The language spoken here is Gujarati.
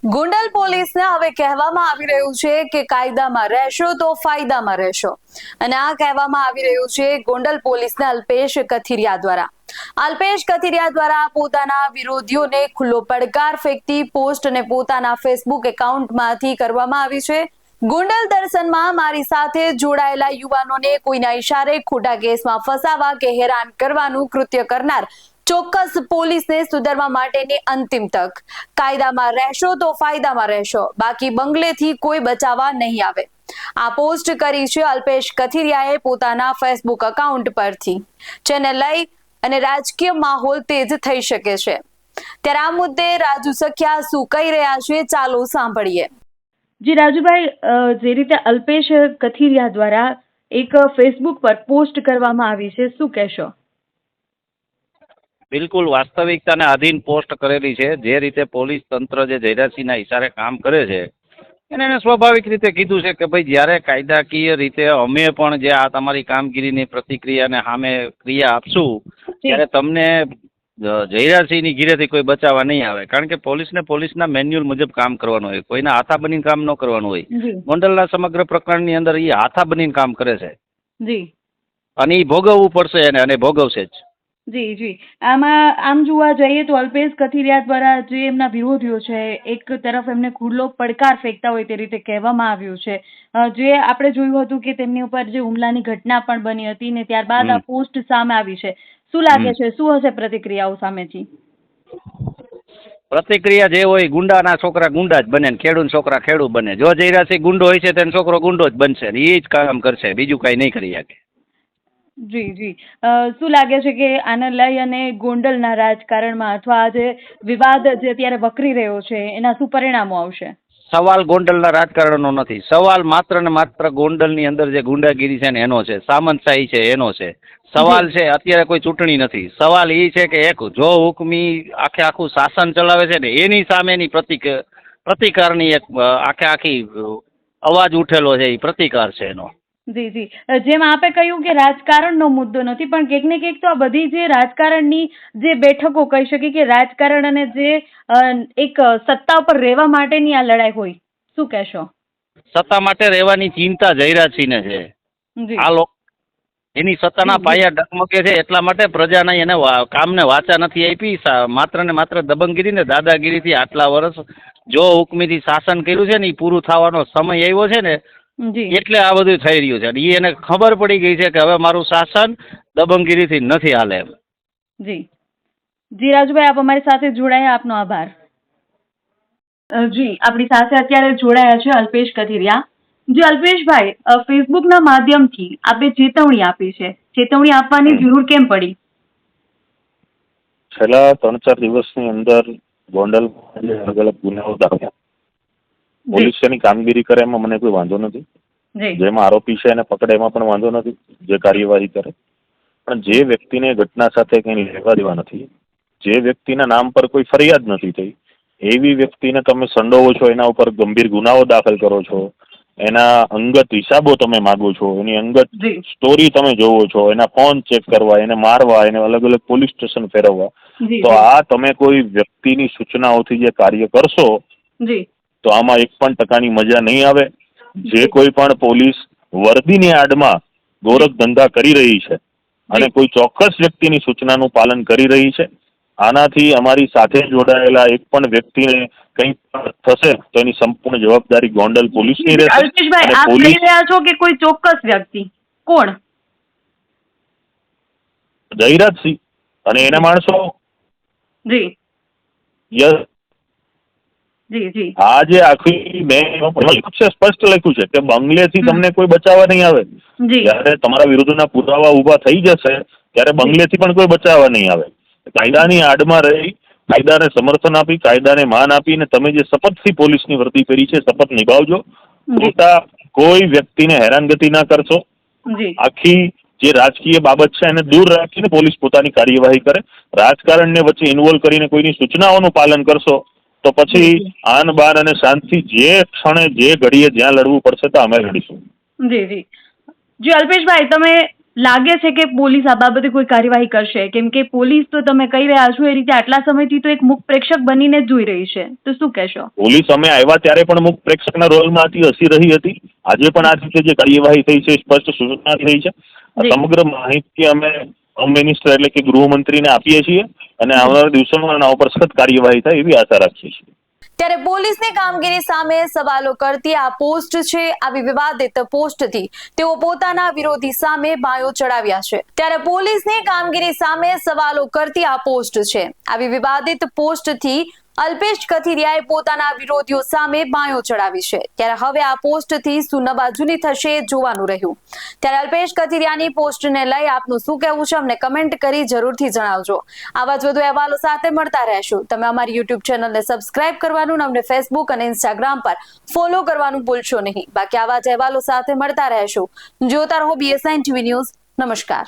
ગોંડલ પોલીસને હવે કહેવામાં આવી રહ્યું છે કે કાયદામાં રહેશો તો ફાયદામાં રહેશો અને આ કહેવામાં આવી રહ્યું છે ગોંડલ પોલીસના અલ્પેશ કથિરિયા દ્વારા પોતાના વિરોધીઓને ખુલ્લો પડકાર ફેંકતી પોસ્ટ અને પોતાના ફેસબુક એકાઉન્ટમાંથી કરવામાં આવી છે। ગોંડલ દર્શનમાં મારી સાથે જોડાયેલા યુવાનોને કોઈના ઇશારે ખોટા કેસમાં ફસાવા કે હેરાન કરવાનું કૃત્ય કરનાર ચોક્કસ પોલીસને સુધારવા માટેની અંતિમ તક। કાયદામાં રહેશો તો ફાયદામાં રહેશો, બાકી બંગલેથી કોઈ બચાવવા નહીં આવે। આ પોસ્ટ કરી છે અલ્પેશ કથિરિયાએ પોતાના ફેસબુક એકાઉન્ટ પરથી, જેને લઈ અને રાજકીય માહોલ તેજ થઈ શકે છે। ત્યારે આ મુદ્દે રાજુ સખિયા શું કહી રહ્યા છે, ચાલો સાંભળીએ। જી રાજુભાઈ, જે રીતે અલ્પેશ કથિરિયા દ્વારા એક ફેસબુક પર પોસ્ટ કરવામાં આવી છે, શું કહેશો? બિલકુલ વાસ્તવિકતાને આધીન પોસ્ટ કરેલી છે। જે રીતે પોલીસ તંત્ર જે જયરાજસિંહના ઇશારે કામ કરે છે એને સ્વાભાવિક રીતે કીધું છે કે ભાઈ જ્યારે કાયદાકીય રીતે અમે પણ જે આ તમારી કામગીરીની પ્રતિક્રિયાને સામે ક્રિયા આપશું ત્યારે તમને જયરાજસિંહની ઘીરેથી કોઈ બચાવવા નહીં આવે, કારણ કે પોલીસને પોલીસના મેન્યુઅલ મુજબ કામ કરવાનું હોય, કોઈના હાથા બનીને કામ ન કરવાનું હોય। ગોંડલના સમગ્ર પ્રકરણની અંદર એ હાથા બનીને કામ કરે છે અને એ ભોગવવું પડશે એને, અને ભોગવશે જ। જી જી, આમ જોવા જઈએ તો અલ્પેશ કથિરિયા દ્વારા જે એમના વિરોધીઓ છે એક તરફ એમને ખુલ્લો પડકાર ફેંકતા હોય તે રીતે કહેવામાં આવ્યું છે। જે આપણે જોયું હતું કે તેમની ઉપર જે હુમલાની ઘટના પણ બની હતી ને ત્યારબાદ આ પોસ્ટ સામે આવી છે, શું લાગે છે શું હશે પ્રતિક્રિયાઓ સામેથી? પ્રતિક્રિયા જે હોય, ગુંડાના છોકરા ગુંડા જ બને, ખેડૂત છોકરા ખેડૂત બને। જો જયરાજસિંહ ગુંડો હોય છે તેનો છોકરો ગુંડો જ બનશે, એ જ કામ કરશે, બીજું કઈ નહીં કરી શકે। જી જી, શું લાગે છે કે આને લઈ અને ગોંડલના રાજકારણમાં અથવા આ જે વિવાદ જે અત્યારે વકરી રહ્યો છે એના શું પરિણામો આવશે? સવાલ ગોંડલના રાજકારણનો નથી, સવાલ માત્ર ને માત્ર ગોંડલની અંદર જે ગુંડાગીરી છે ને એનો છે, સામંતશાહી છે એનો છે। સવાલ છે અત્યારે કોઈ ચૂંટણી નથી, સવાલ એ છે કે એક જો હુકમી આખું શાસન ચલાવે છે ને એની સામેની પ્રતિકારની એક આખી અવાજ ઉઠેલો છે, એ પ્રતિકાર છે એનો। જી જી, જેમ આપે કહ્યું કે રાજકારણનો મુદ્દો નથી, પણ કંઈક ને કંઈક તો આ બધી જે રાજકારણની જે બેઠકો કહી શકીએ કે રાજકારણ અને જે એક સત્તા ઉપર રહેવા માટેની આ લડાઈ હોય, શું કહેશો? સત્તા માટે રહેવાની ચિંતા જયરાજસિંહને છે। આ લોકો એની સત્તાના પાયા ડગમગે છે, એટલા માટે પ્રજાના એને કામને વાચા નથી આપી। માત્ર ને માત્ર દબંગગીરી ને દાદાગીરીથી આટલા વર્ષ જો હુકમીથી શાસન કર્યું છે ને એ પૂરું થવાનો સમય આવ્યો છે ને, એટલે આ બધું થઈ રહ્યું છે। એ એને ખબર પડી ગઈ છે કે હવે મારું શાસન દબંગગીરીથી નથી હાલે એમ। જી જી રાજુભાઈ, આપ અમારી સાથે જોડાયા, આપનો આભાર। જી, આપણી સાથે અત્યારે જોડાયા છે અલ્પેશ કથિરિયા। જી અલ્પેશભાઈ, ફેસબુકના માધ્યમથી આપે ચેતવણી આપી છે, ચેતવણી આપવાની જરૂર કેમ પડી? છેલ્લા 3-4 દિવસની અંદર ગોંડલ અલગ અલગ ગુનાઓ દાખલ, પોલીસ એની કામગીરી કરે એમાં મને કોઈ વાંધો નથી, જેમાં આરોપી છે એને પકડે એમાં પણ વાંધો નથી, જે કાર્યવાહી કરે। પણ જે વ્યક્તિને ઘટના સાથે કંઈ લેવા દેવા નથી, જે વ્યક્તિના નામ પર કોઈ ફરિયાદ નથી થઈ, એવી વ્યક્તિને તમે સંડોવો છો, એના ઉપર ગંભીર ગુનાઓ દાખલ કરો છો, એના અંગત હિસાબો તમે માગો છો, એની અંગત સ્ટોરી તમે જોવો છો, એના ફોન ચેક કરવા, એને મારવા, એને અલગ અલગ પોલીસ સ્ટેશન ફેરવવા, તો આ તમે કોઈ વ્યક્તિની સૂચનાઓથી જે કાર્ય કરશો તો આમાં 1% મજા નહીં આવે। જે કોઈ પણ પોલીસ વર્દીની આડમાં ગોરખ ધંધા કરી રહી છે અને કોઈ ચોક્કસ વ્યક્તિની સૂચનાનું પાલન કરી રહી છે, આનાથી અમારી સાથે જોડાયેલા એક પણ વ્યક્તિને કંઈ થશે તો એની સંપૂર્ણ જવાબદારી ગોંડલ પોલીસની રહેશે। અલ્પેશભાઈ, આપ કહી રહ્યા છો કે કોઈ ચોક્કસ વ્યક્તિ? કોણ? જયરાજસિંહ અને એના માણસો। જી યસ, જી જી, આ જે આખી મેં સ્પષ્ટ લખ્યું છે કે બંગલેથી તમને કોઈ બચાવવા નહીં આવે। જયારે તમારા વિરુદ્ધના પુરાવા ઉભા થઈ જશે ત્યારે બંગલેથી પણ કોઈ બચાવવા નહીં આવે। કાયદાની આડમાં રહી, કાયદાને સમર્થન આપી, કાયદાને માન આપીને તમે જે શપથથી પોલીસની વર્દી કરી છે શપથ નિભાવજો। ખોટા કોઈ વ્યક્તિને હેરાનગતિ ના કરશો। આખી જે રાજકીય બાબત છે એને દૂર રાખીને પોલીસ પોતાની કાર્યવાહી કરે। રાજકારણને વચ્ચે ઇન્વોલ્વ કરીને કોઈની સૂચનાઓનું પાલન કરશો તો પછી આન બાન અને શાંતિ જે ક્ષણે જે ઘડીએ જ્યાં લડવું પડશે તો અમે લડીશું। જી જી જી, અલ્પેશભાઈ, તમે લાગે છે કે પોલીસ આ બાબતે કોઈ કાર્યવાહી કરશે? કેમ કે પોલીસ તો તમે કહી રહ્યા છો એ રીતે આટલા સમયથી તો એક મુખ પ્રેક્ષક બનીને જ જોઈ રહી છે, તો શું કહેશો? પોલીસ અમે આવ્યા ત્યારે પણ મુખ પ્રેક્ષકના રોલમાં હતી, હસી રહી હતી. આજે પણ આ રીતે જે કાર્યવાહી થઈ છે સ્પષ્ટ સૂચના થઈ છે. સમગ્ર માહિતી અમે હોમ મિનિસ્ટર એટલે કે ગૃહમંત્રીને આપીએ છીએ અને આવનારા દિવસોમાં આના ઉપર સખત કાર્યવાહી થાય એવી આશા રાખીએ છીએ. ત્યારે પોલીસની કામગીરી સામે સવાલો કરતી આ પોસ્ટ છે. આવી વિવાદિત પોસ્ટથી તેઓ પોતાના વિરોધી સામે બાયો ચડાવ્યા છે. ત્યારે પોલીસની કામગીરી સામે સવાલો કરતી આ પોસ્ટ છે. આવી વિવાદિત પોસ્ટથી અલ્પેશ કથિરિયાએ પોતાના વિરોધીઓ સામે બાયો ચડાવી છે. ત્યારે હવે આ પોસ્ટથી શું નવાજૂની થશે જોવાનું રહ્યું. ત્યારે અલ્પેશ કથિરિયાની પોસ્ટને લઈ આપનું શું કહેવું છે અમને કમેન્ટ કરી જરૂરથી જણાવજો. આવા જ વધુ અહેવાલો સાથે મળતા રહેશું. તમે અમારી યુટ્યુબ ચેનલને સબસ્ક્રાઇબ કરવાનું અને અમને ફેસબુક અને ઇન્સ્ટાગ્રામ પર ફોલો કરવાનું ભૂલશો નહીં. બાકી આવા જ અહેવાલો સાથે મળતા રહેશું. જોતા રહો BSN TV ન્યૂઝ. નમસ્કાર.